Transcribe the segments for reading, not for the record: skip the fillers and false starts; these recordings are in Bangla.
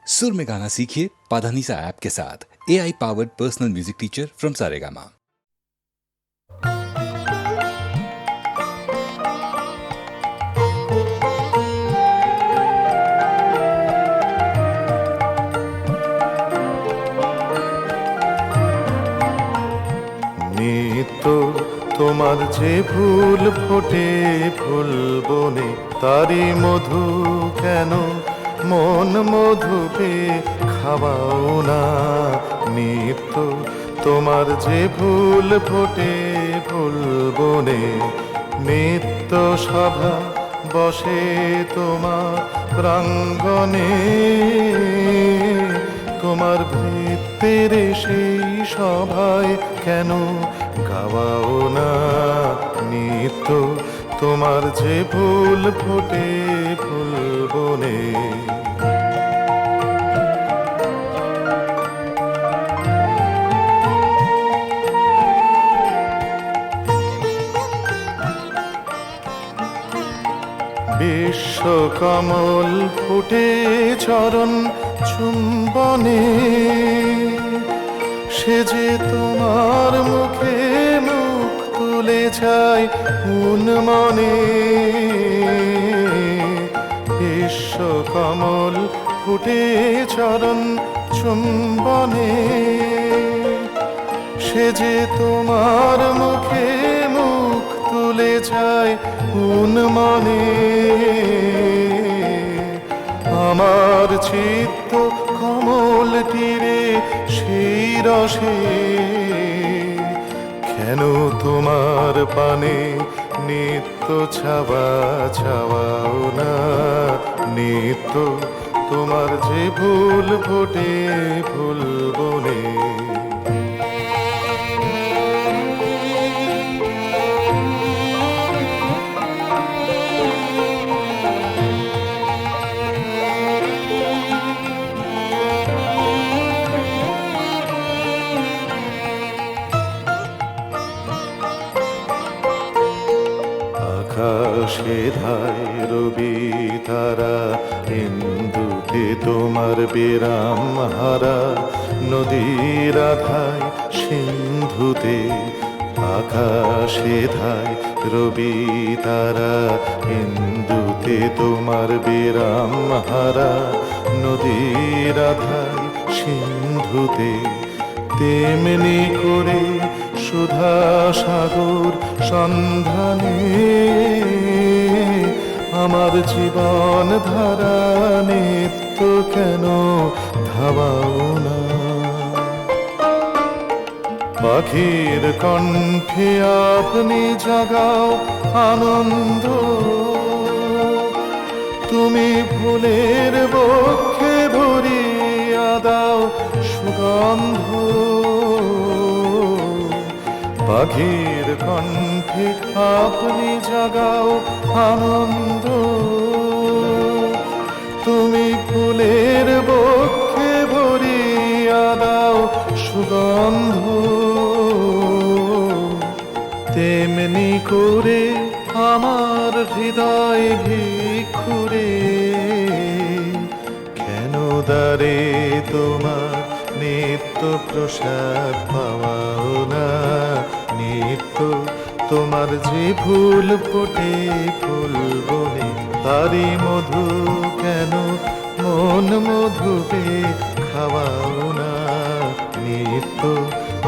सुर में गाना सीखिए पाधानीसा ऐप के साथ। AI powered personal music teacher from Saregama. নিত্য তোমার যে ফুল ফোটে ফুল বনে, তারি মধু কেন মন মধু পে খাওয়াও না। নিত্য তোমার যে ফুল ফোটে ফুল বনে, নিত্য সভা বসে তোমার প্রাঙ্গণে, তোমার ভৃত্যের সেই সভায় কেন গাওয়াও না। নিত্য তোমার যে ফুল ফোটে ফুল বনে। বিশ্বকমল ফুটে চরণ চুম্বনে, সে যে তোমার মুখে মুখ তুলে যায় মনে। বিশ্বকমল ফুটে চরণ চুম্বনে, সে যে তোমার মুখে মুখ তুলে যায় মনে। আমার চিত্ত কমল তীরে সেই রসে কেন তোমার পানে নিত্য ছাওয়া ছাওয়াও না। নিত্য তোমার যে ফুল ফোটে ফুল বনে। আকাশে ধায় রবি তারা, ইন্দুতে তোমার বিরাম হারা। নদীর আধায় সিন্ধুতে, আকাশে ধায় রবি তারা, ইন্দুতে তোমার বিরাম হারা। নদীর আধায় সিন্ধুতে, তেমনি করে সুধা সাগর সন্ধানে আমার জীবন ধারা নিত্য কেন ধাবাও না। পাখির কণ্ঠে আপনি জাগাও আনন্দ, তুমি ফুলের বক্ষে ভরিয়া দাও সুগন্ধ। পাখির কণ্ঠে আপনি জাগাও আনন্দ, তুমি ফুলের বক্ষে ভরিয়া দাও সুগন্ধ। তেমনি করে আমার হৃদয় ভিক্ষুরে কেন দ্বারে তোমার নিত্য প্রসাদ পাওয়াও না। নিত্য তোমার যে ফুল ফোটে ফুল বনে, তারি মধু কেন মন মধু পে খাওয়াও না। নিত্য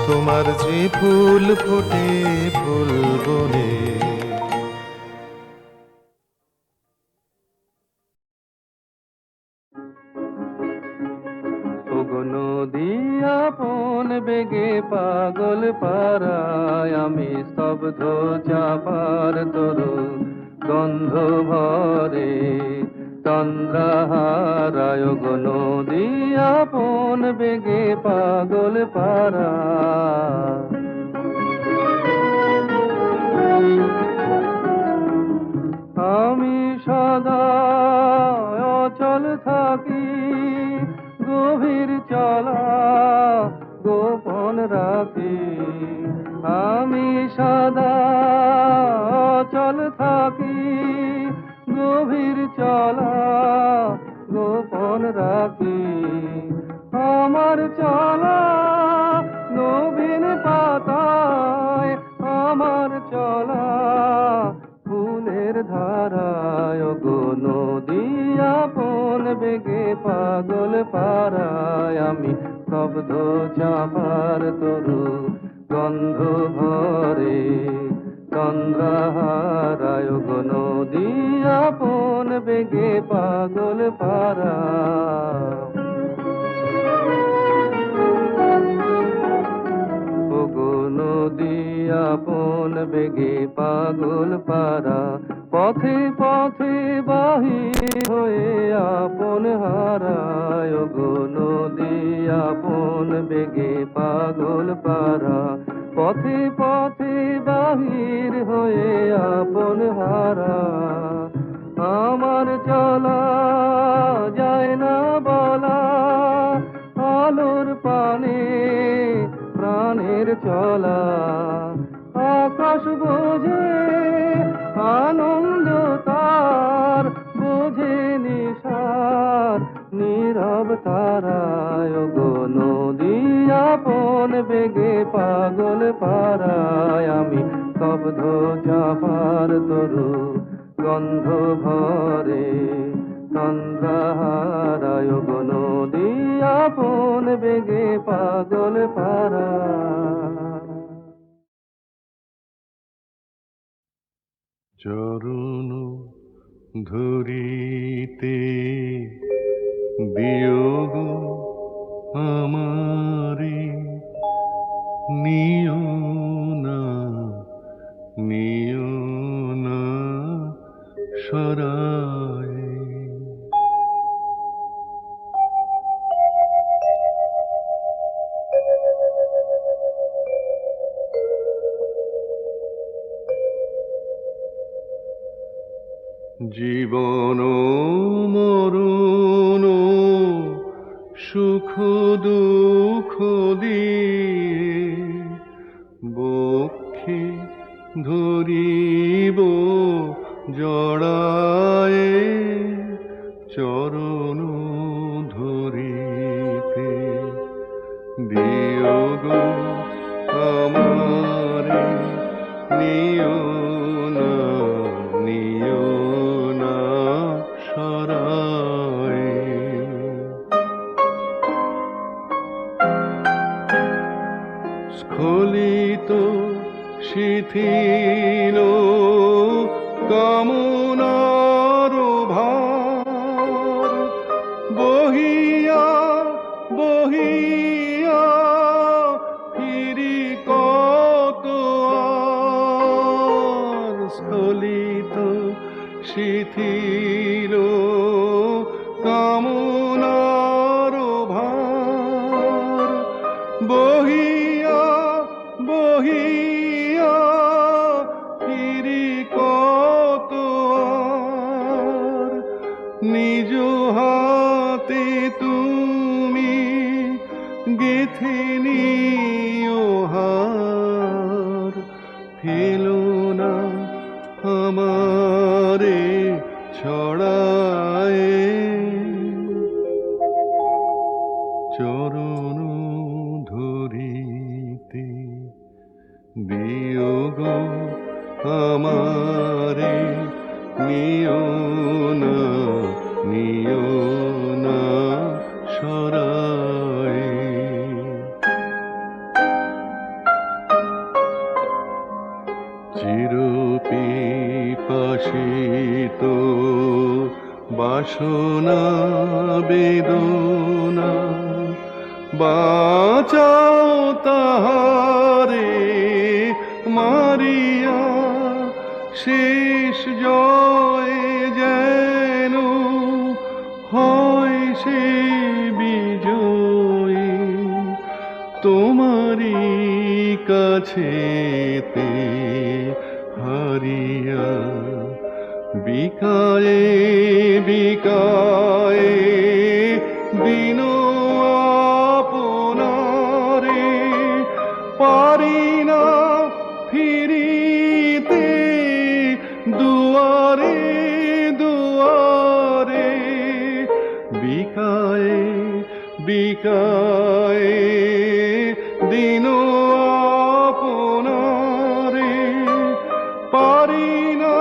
তোমার যে ফুল ফোটে ফুল বনে। নদী আপন বেগে পাগল পারায়, আমি স্তব্ধ চাপার তরু গন্ধ ভরে চন্দ্রহারায়। গো নদী আপন বেগে পাগল পারায়, আমি সদা অচল থাকি, গভীর চলা গোপন রাখি। আমি সদা অচল থাকি, গভীর চলা গোপন রাখি। আমার চলা নবীন পাতায়, আমার চলা ফুলের ধারায় গো নদী আপন বেগে পাগল পারায় আমি শব্দ চাপার তরু গন্ধ ভরে চন্দ্রহারায় গো নদী আপন বেগে পাগল পারা ওগো নদী আপন বেগে পাগল পারা পথে পথে বাহির হয়ে আপন হারায় ওগো নদী আপন বেগে পাগল পারা পথে পথে বাহির হয়ে আপন হারা আমার চলা যায় না বলা আলোর পানে প্রাণের চলা আকাশ বোঝে আনন্দ তার বোঝে নিশার নীরব তারায় গো নদী আপন বেগে পাগল পারায় আমি শব্দ চাপার তরু গন্ধ ভরে চন্দ্রহারায় গো নদী আপন বেগে পাগল পারা চরণ ধরিতে বিয়োগ আমারে নিও না, নিও না সরায়। জীবন মরণ সুখ দুঃখ দিয়ে বক্ষে ধরিব জড়ায়ে চরণ ধরিতে দিও গো আমারে নিও না, নিও না সরায়। স্খলিত শিথিল কামনার ভার বহিয়া বহিয়া ফিরি কত আর। স্খলিত শিথিল কামনার ভার বহিয়া বহিয়া ফিরি কত আর। নিজ হাতে তুমি গেথে নিও হার, ফেলো না আমারে ছড়ায়ে চরণ ধরিতে দিও গো আমারে নিও না, নিও না সরায়। চিরপিপাসিত বাসনা বেদনা বাঁচাও তাহারে মারিয়া শেষ জয় যেন হয় সে বিজয়ী তোমারি কাছেতে হারিয়া। বিকায়ে বিকায়ে দিন আপনারে পারি না ফিরিতে দুয়ারে দুয়ারে। বিকায়ে বিকায়ে দিন আপনারে পারি না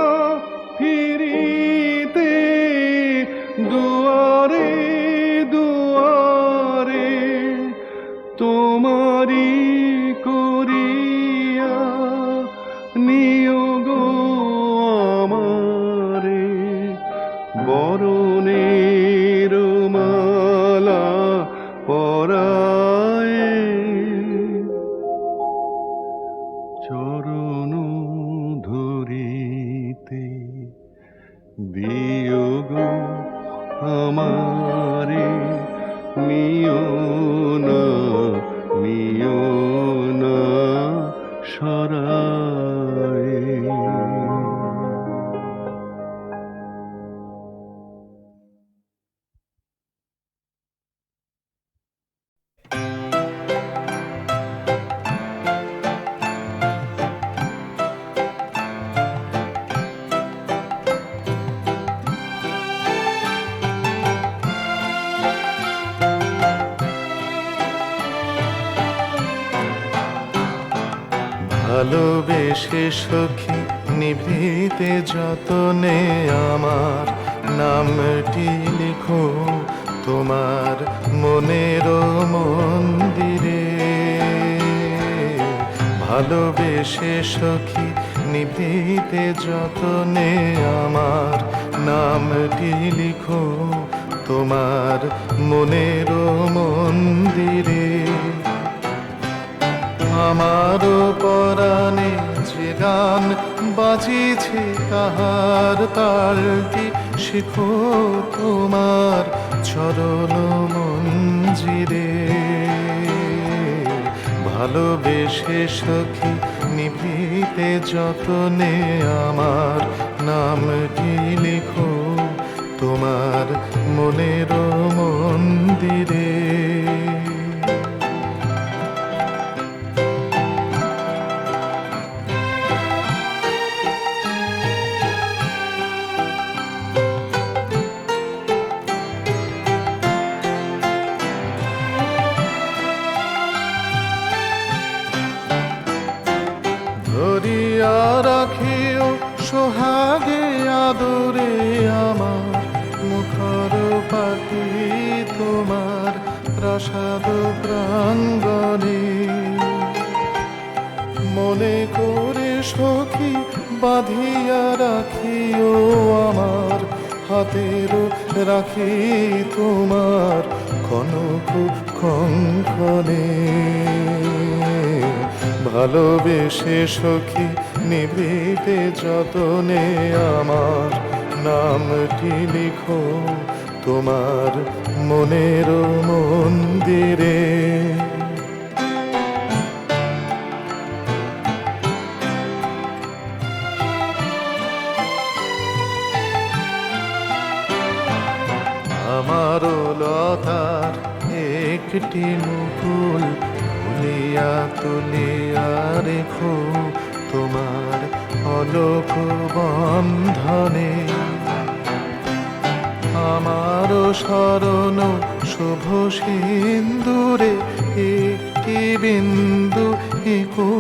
ফিরিতে দুয়ারে দুয়ারে তোমারি করিয়া নিয়োগ আমারে বরণের মালা পরায়ে চরণ ধরিতে বিয়োগ আমারে নিও না সরায়ে। ভালোবেসে সখী নিভৃতে যতনে আমার নামটি লিখো তোমার মনের মন্দিরে। ভালোবেসে সখী নিভৃতে যতনে আমার নামটি লিখো তোমার মনের মন্দিরে। আমার পরাণে যে গান বাজিছে তাহার তালটি শিখো তোমার চরণ মঞ্জিরে। ভালোবেসে সখী নিভৃতে যতনে আমার নামটি লিখো তোমার মনের মন্দিরে। ধরিয়া রাখিও সোহাগে আদরে আমার মুখর পাখি তোমার প্রাসাদ প্রাঙ্গণে। মনে করে সখী বাঁধিয়া রাখিও আমার হাতের রাখি তোমার কনক কঙ্কনে। ভালোবেসে সখী নিভৃতে যতনে আমার নামটি লিখো তোমার মনের মন্দিরে। আমারও লতার একটি মুকুল তুলিয়া তুলিয়া রেখো তোমার অলোক বন্ধনে। আমারও শরণ শুভ সিন্দুরে একটি বিন্দু ইকো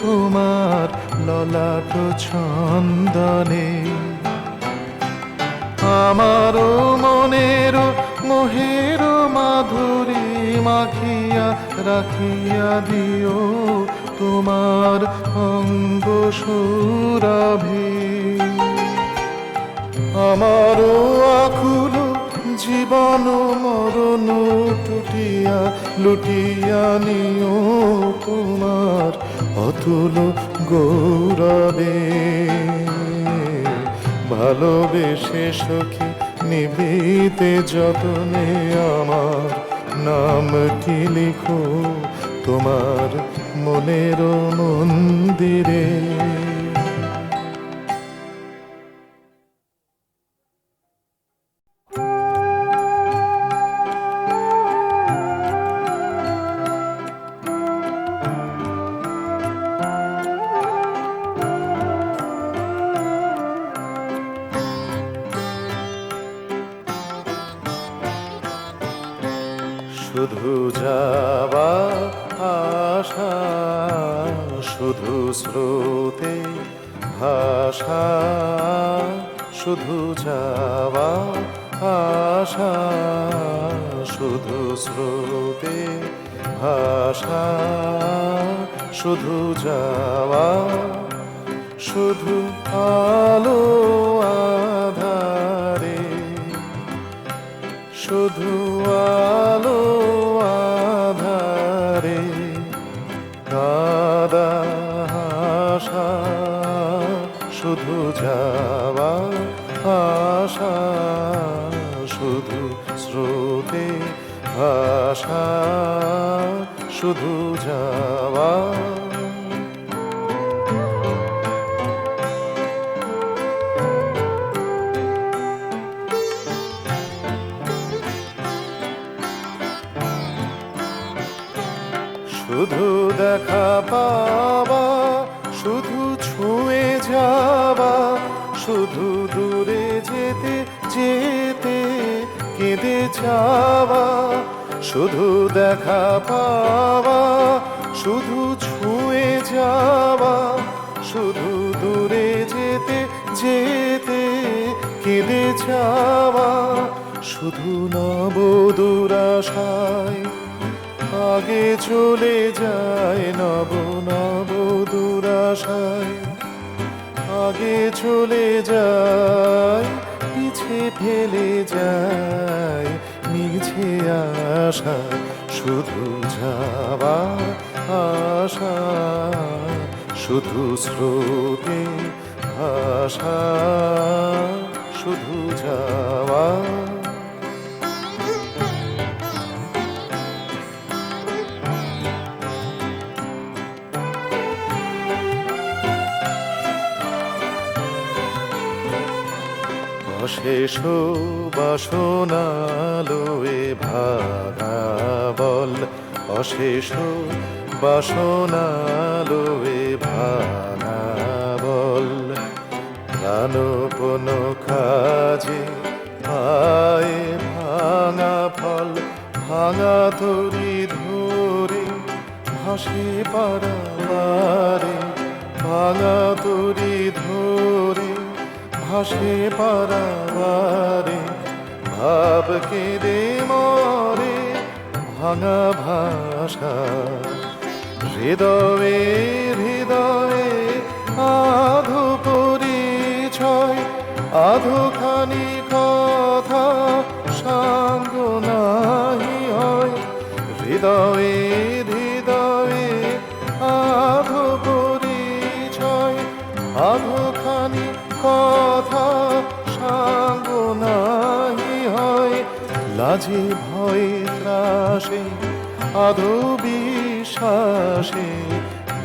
তোমার ললাট ছন্দনে। আমারও মনের মোহের মাধুরী মাখিয়া রাখিয়া দিও তোমার অঙ্গ সুরভি। আমারও আকুল জীবন মরণ টুটিয়া লুটিয়া নিও তোমার অতুল গৌরবে। ভালোবেসে সখী নিভৃতে যতনে আমার নামটি লিখো তোমার মনের মন্দিরে। শুধু যাওয়া আশা, শুধু স্রোতে ভাষা, শুধু যাওয়া আশা, শুধু স্রোতে ভাষা, শুধু যাওয়া, শুধু আলো আধারে, শুধু আলো আধারে কাদা আশা, শুধু যাওয়া আশা, শুধু স্রোতে ভাষা, শুধু যাওয়া। শুধু দেখা পাওয়া, শুধু ছুঁয়ে যাওয়া, শুধু দূরে যেতে যেতে কেঁদে যাওয়া, শুধু দেখা পাওয়া, শুধু ছুঁয়ে যাওয়া, শুধু দূরে যেতে যেতে কেঁদে যাওয়া, শুধু নবদূর আশায় আগে চলে যায়, নব নব দুরাশায় আগে চলে যায়, পিছে ফেলে যায় মিছে আশা, শুধু যাওয়া আশা, শুধু স্রোতে ভাষা, শুধু যাওয়া। অশেষ বাসনালোয়ে ভাঙা বল, অশেষ বাসনালোয়ে ভাঙা বল, প্রাণপণ কাজে পায়ে ভাঙা ফল, ভাঙা তরি ধরে ভাসে পারাবারে, ভাঙা তরি ধরে ভাসে পারাবারে, ভাব কেঁদে মরে ভাঙা ভাষা, হৃদয়ে হৃদয়ে আধো পরিচয়, আধোখানি কথা সাঙ্গ নাহি হয়, হৃদয়ে হৃদয়ে আধো পরিচয়, আধোখানি কথা সাঙ্গ নাহি হয়, লাজে ভয়ে ত্রাসে আধো বিশ্বাসে,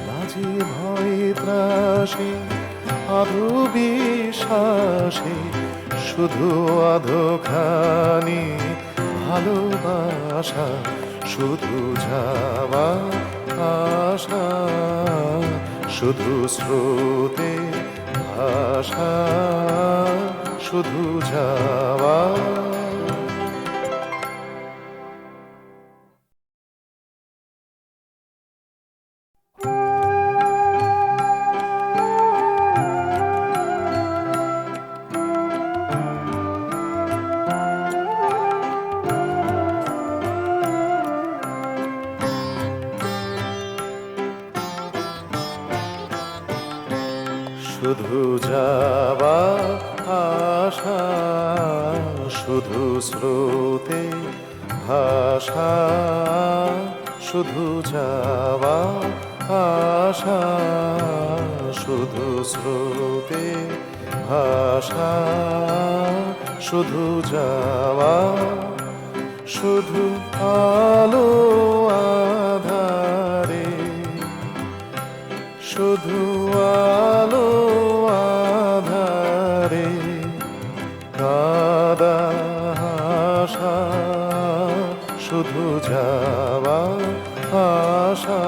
লাজে ভয়ে ত্রাসে আধো বিশ্বাসে, শুধু আধোখানি ভালোবাসা, শুধু যাওয়া আশা, শুধু স্রোতে ভাষা, শুধু যাওয়া। শুধু যাওয়া আশা, শুধু স্রোতে ভাষা, শুধু যাওয়া আশা, শুধু স্রোতে ভাষা, শুধু যাওয়া, শুধু আলো আধারে, শুধু আলো আধারে কাদা আশা, শুধু যাওয়া আশা,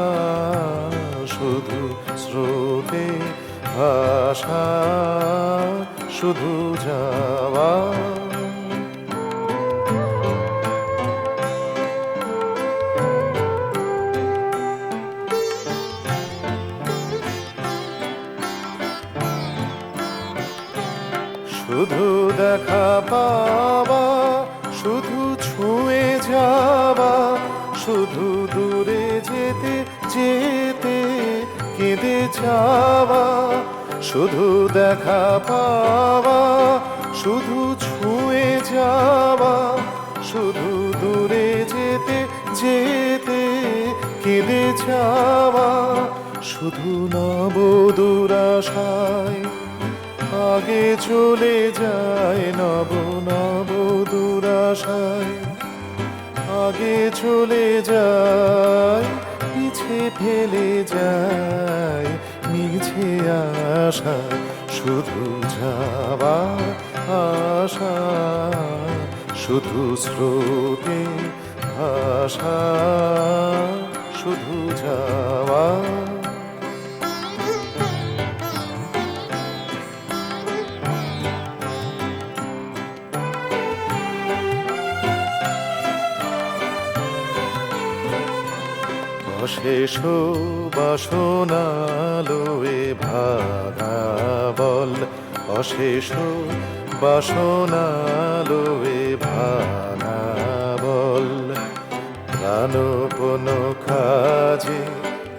শুধু স্রোতে ভাষা, শুধু যাওয়া। শুধু দূরে যেতে যেতে কেঁদে যাওয়া, শুধু দেখা পাওয়া, শুধু ছুঁয়ে যাওয়া, শুধু দূরে যেতে যেতে কেঁদে যাওয়া, শুধু নব দুরাশায় আগে চলে যায়, নব নব দুরাশায় আগে চলে যায়, পিছে ফেলে যায় মিছে আশা, শুধু যাওয়া আশা, শুধু স্রোতে ভাষা, শুধু যাওয়া। অশেষ বাসনালোয়ে ভাঙা বল, অশেষ বাসনালোয়ে ভাঙা বল, প্রাণপণ কাজে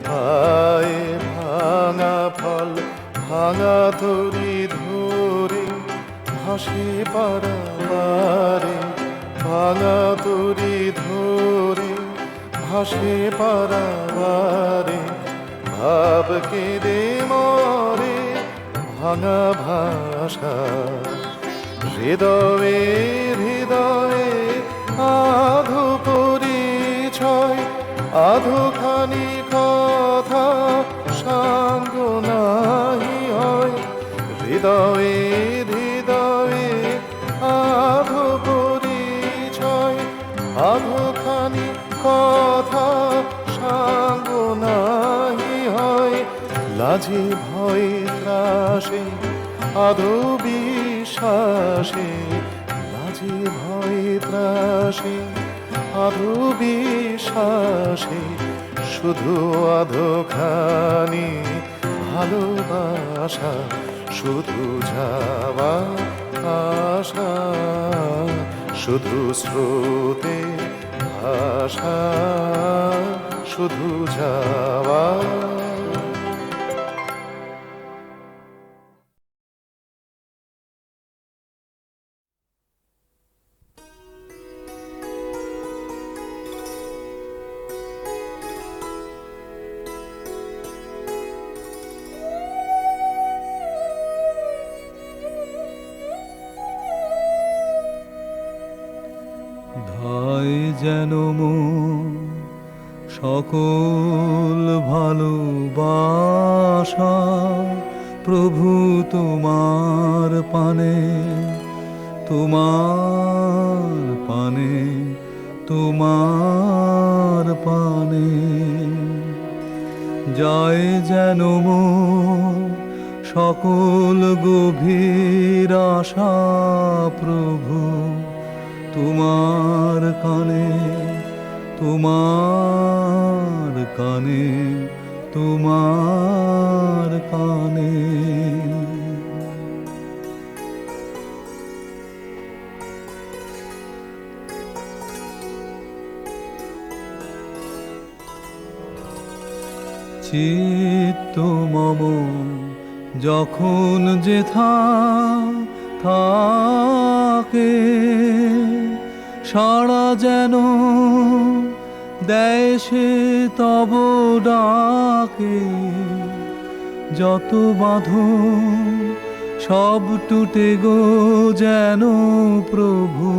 পায়ে ভাঙা ফল, ভাঙা তরি ধরে ভাসে পারাবারে, ভাঙা তরি ধরে ভাসে পারাবারে, ভাব কেঁদে মরে ভাঙা ভাষা, হৃদয়ে হৃদয়ে আধো পরিচয়, আধোখানি কথা সাঙ্গ নাহি হয়, হৃদয়ে হৃদয়ে আধো পরিচয়, আধোখানি কথা সাঙ্গ নাহি হয়, লাজে ভয়ে ত্রাসে আধো বিশ্বাসে, লাজে ভয়ে ত্রাসে আধো বিশ্বাসে, শুধু আধোখানি ভালোবাসা, শুধু যাওয়া আশা, শুধু স্রোতে ভাষা, শুধু যাওয়া। ধায় যেন মন সকল ভালোবাসা, প্রভু তোমার পানে, তোমার পানে, তোমার পানে, যায় যেন মন সকল গভীর আশা, প্রভু তোমার কানে, তোমার কানে, তোমার কানে। চিত্ত মম যখন যেথা থাকে, সাড়া যেন দেয় সে তব ডাকে, যত বাঁধন সব টুটে গো যেন প্রভু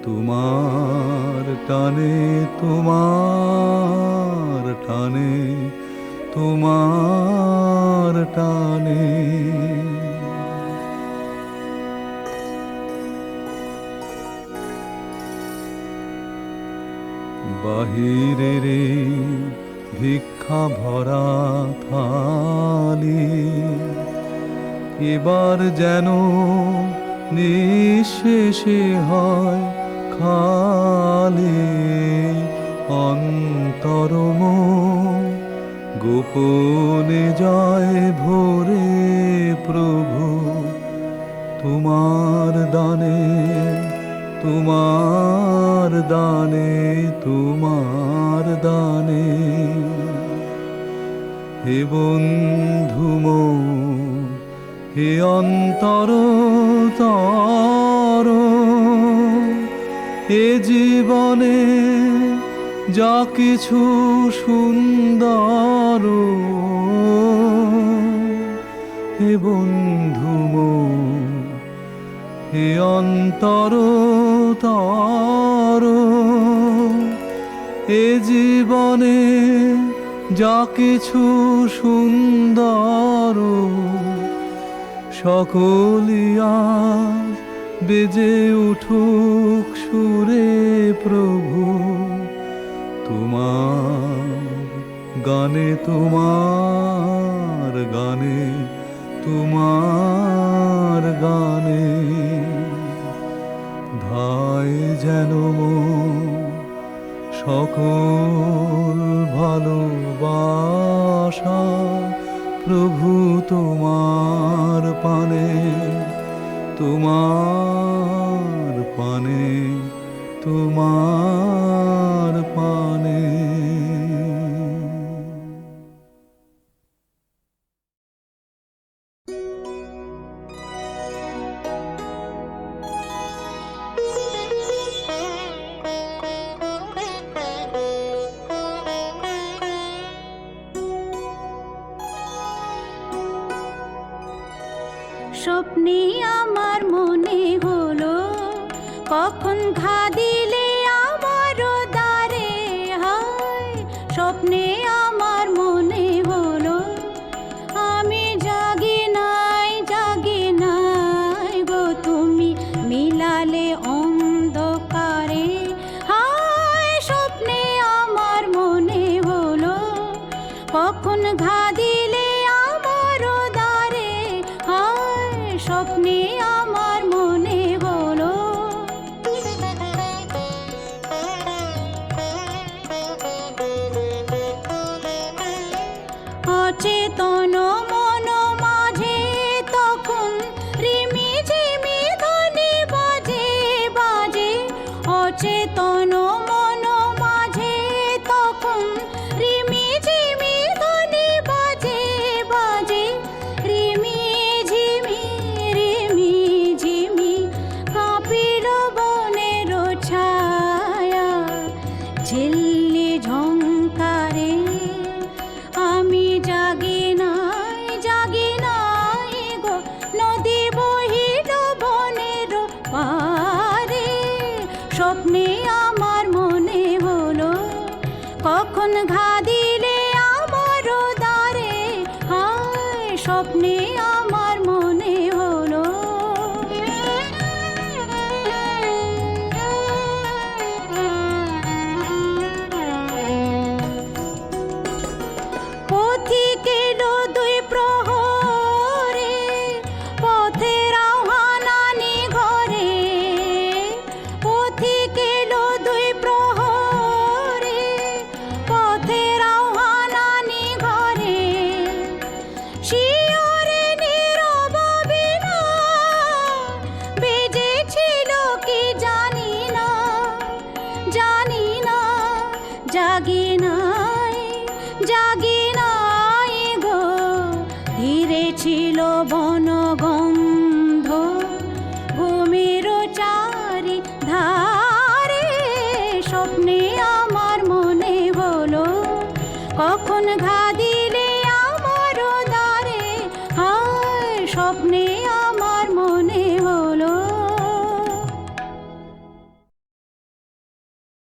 তোমার টানে, তোমার টানে, তোমার টানে। বাহিরের ভিক্ষা ভরা থালি এবার যেন নিঃশেষে হয় খালি, অন্তরম গোপনে যায় ভোরে প্রভু তোমার দানে, তোমার দানে, তোমার দানে। হে বন্ধু মোর, হে অন্তর তর, এ জীবনে যা কিছু সুন্দর, হে বন্ধু মোর, হে অন্তর তর, এ জীবনে যা কিছু সুন্দর, সকলিয়া বেজে উঠুক সুরে প্রভু তোমার গানে, তোমার গানে, তোমার গানে। ধায় যেন সকল ভালোবাসা প্রভু তোমার পানে, তোমার পানে, তোমার পানে। স্বপ্নে আমার মনে হলো কখন ঘা দিলে আমার দ্বারে, হায় স্বপ্নে আমার মনে হলো আমি জাগি নাই, জাগি নাই গো তুমি মিলালে অন্ধকারে, হায় স্বপ্নে আমার মনে হলো কখন ঘা দিলে আমার দ্বারে, হায় স্বপ্নে আমার মনে হলো। অচেতন মন মাঝে তখন রিমি ঝিমি ধ্বনি বাজে বাজে, অচেতন মন মাঝে তখন রিমি ঝিমি ধ্বনি বাজে বাজে, রিমি ঝিমি, রিমি ঝিমি কাঁপিল বনের ছায়া, ঝিল্লি ঝংকারে আমি জাগি নাই, জাগি নাই গো নদী বহিল বনের পারে, স্বপ্নে আমার মনে হলো কখন ঘা দিলে আমার দ্বারে, হায় স্বপ্নে আমার মনে হলো। পথিক এলো দুই প্রহরে, পথের আহ্বানানি ঘরে, পথিক এলো দুই প্রহরে, পথের আহ্বানানি ঘরে, শিয়রে নীরব বিনা বেজেছিল কি জানি না, জানি না, জাগি নাই, জাগি নাই গো, ধীরে ছিল বনগন্ধ ভূমির চারি ধারে, স্বপ্নে আমার মনে হলো কখন ঘা দিলে আমার দ্বারে, হায় স্বপ্নে আমার মনে